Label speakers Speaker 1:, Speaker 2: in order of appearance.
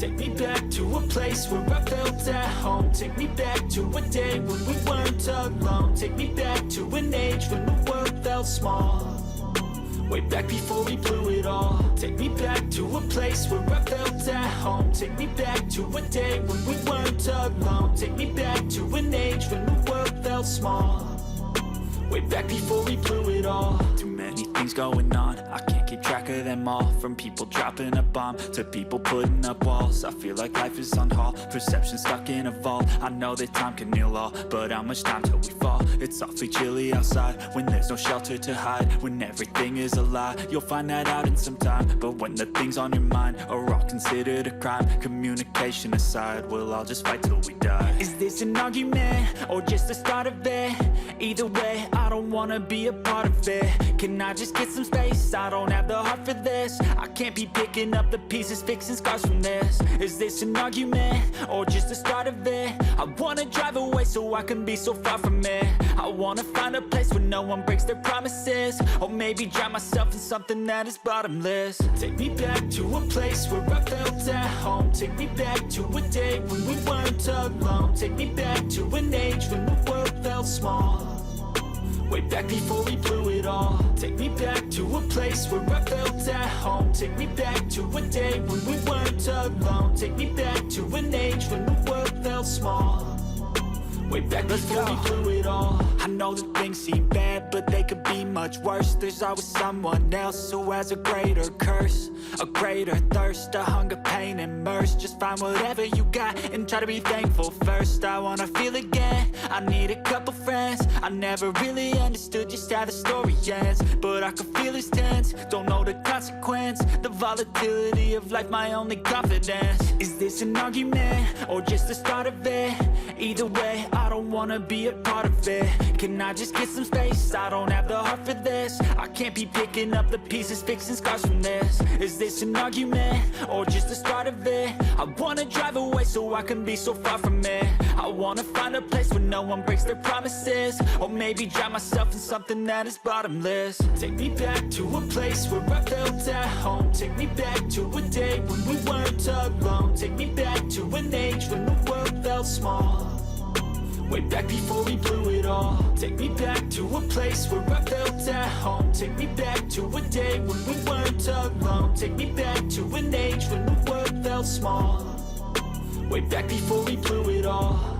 Speaker 1: Take me back to a place where I felt at home. Take me back to a day when we weren't alone. Take me back to an age when the world felt small. Way back before we blew it all. Take me back to a place where I felt at home. Take me back to a day when we weren't alone. Take me back to an age when the world felt small. Way back before we blew it all. Too many things going on, I can't keep track of them all. From people dropping a bomb to people putting up walls. I feel like life is on hold, perception stuck in a vault. I know that time can heal all, but how much time till we fall? It's awfully chilly outside when there's no shelter to hide. When everything is a lie, you'll find that out in some time. But when the things on your mind are all considered a crime, communication aside, we'll all just fight till we die. Is this an argument or just the start of it? Either way, I don't wanna be a part of it. Can I just get some space? I don't have the heart for this. I can't be picking up the pieces, fixing scars from this. Is this an argument or just the start of it? I wanna drive away so I can be so far from it. I wanna find a place where no one breaks their promises. Or maybe drown myself in something that is bottomless. Take me back to a place where I felt at home. Take me back to a day when we weren't alone. Take me back to an age when the world felt small. Way back before we blew it all. Take me back to a place where I felt at home. Take me back to a day when we weren't alone. Take me back to an age when the world felt small. Way back before we blew it all. I know that things seem bad, but they could be much worse. There's always someone else who has a greater curse, a greater thirst, a hunger, pain, Immerse. Just find whatever you got and try to be thankful first. I wanna feel again, I need a couple friends. I never really understood just how the story ends, but I can feel it's tense, don't know the consequence. The volatility of life, my only confidence. Is this an argument or just the start of it? Either way, I don't wanna be a part of it. Can I just get some space? I don't have the heart for this. I can't be picking up the pieces, fixing scars from this. Is this an argument or just the start of it? I wanna drive away so I can be so far from it. I wanna find a place where no one breaks their promises. Or maybe drown myself in something that is bottomless. Take me back to a place where I felt at home. Take me back to a day when we weren't alone. Take me back to an age when the world felt small. Way back before we blew it all. Take me back to a place where I felt at home. Take me back to a day when we weren't alone. Take me back to an age when the world felt small. Way back before we blew it all.